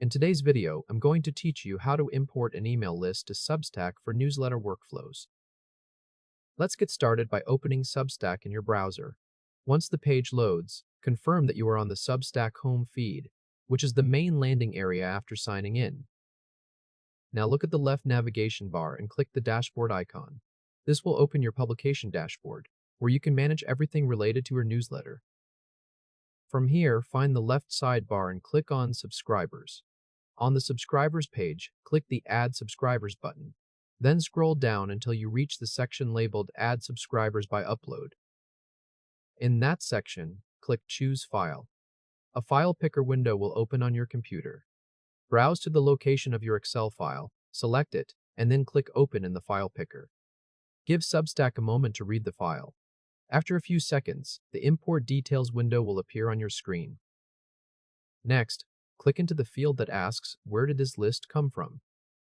In today's video, I'm going to teach you how to import an email list to Substack for newsletter workflows. Let's get started by opening Substack in your browser. Once the page loads, confirm that you are on the Substack home feed, which is the main landing area after signing in. Now look at the left navigation bar and click the dashboard icon. This will open your publication dashboard, where you can manage everything related to your newsletter. From here, find the left sidebar and click on Subscribers. On the Subscribers page, click the Add Subscribers button. Then scroll down until you reach the section labeled Add Subscribers by Upload. In that section, click Choose File. A file picker window will open on your computer. Browse to the location of your Excel file, select it, and then click Open in the file picker. Give Substack a moment to read the file. After a few seconds, the Import Details window will appear on your screen. Next, click into the field that asks, "Where did this list come from?"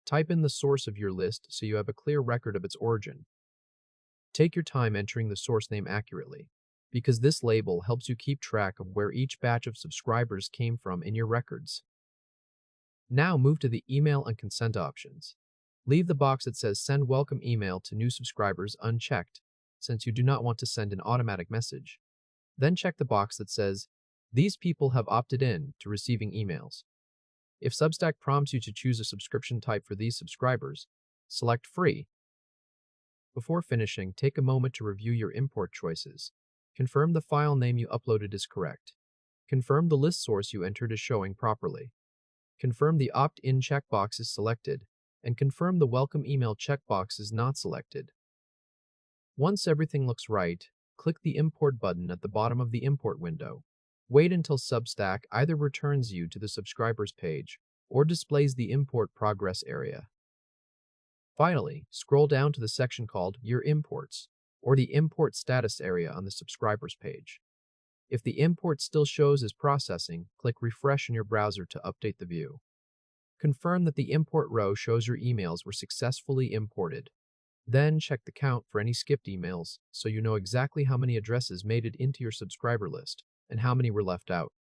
Type in the source of your list so you have a clear record of its origin. Take your time entering the source name accurately, because this label helps you keep track of where each batch of subscribers came from in your records. Now move to the Email and Consent options. Leave the box that says Send Welcome Email to New Subscribers unchecked, since you do not want to send an automatic message. Then check the box that says, "These people have opted in to receiving emails." If Substack prompts you to choose a subscription type for these subscribers, select Free. Before finishing, take a moment to review your import choices. Confirm the file name you uploaded is correct. Confirm the list source you entered is showing properly. Confirm the opt-in checkbox is selected, and confirm the welcome email checkbox is not selected. Once everything looks right, click the Import button at the bottom of the import window. Wait until Substack either returns you to the subscribers page or displays the import progress area. Finally, scroll down to the section called Your Imports, or the import status area on the subscribers page. If the import still shows as processing, click Refresh in your browser to update the view. Confirm that the import row shows your emails were successfully imported. Then check the count for any skipped emails so you know exactly how many addresses made it into your subscriber list and how many were left out.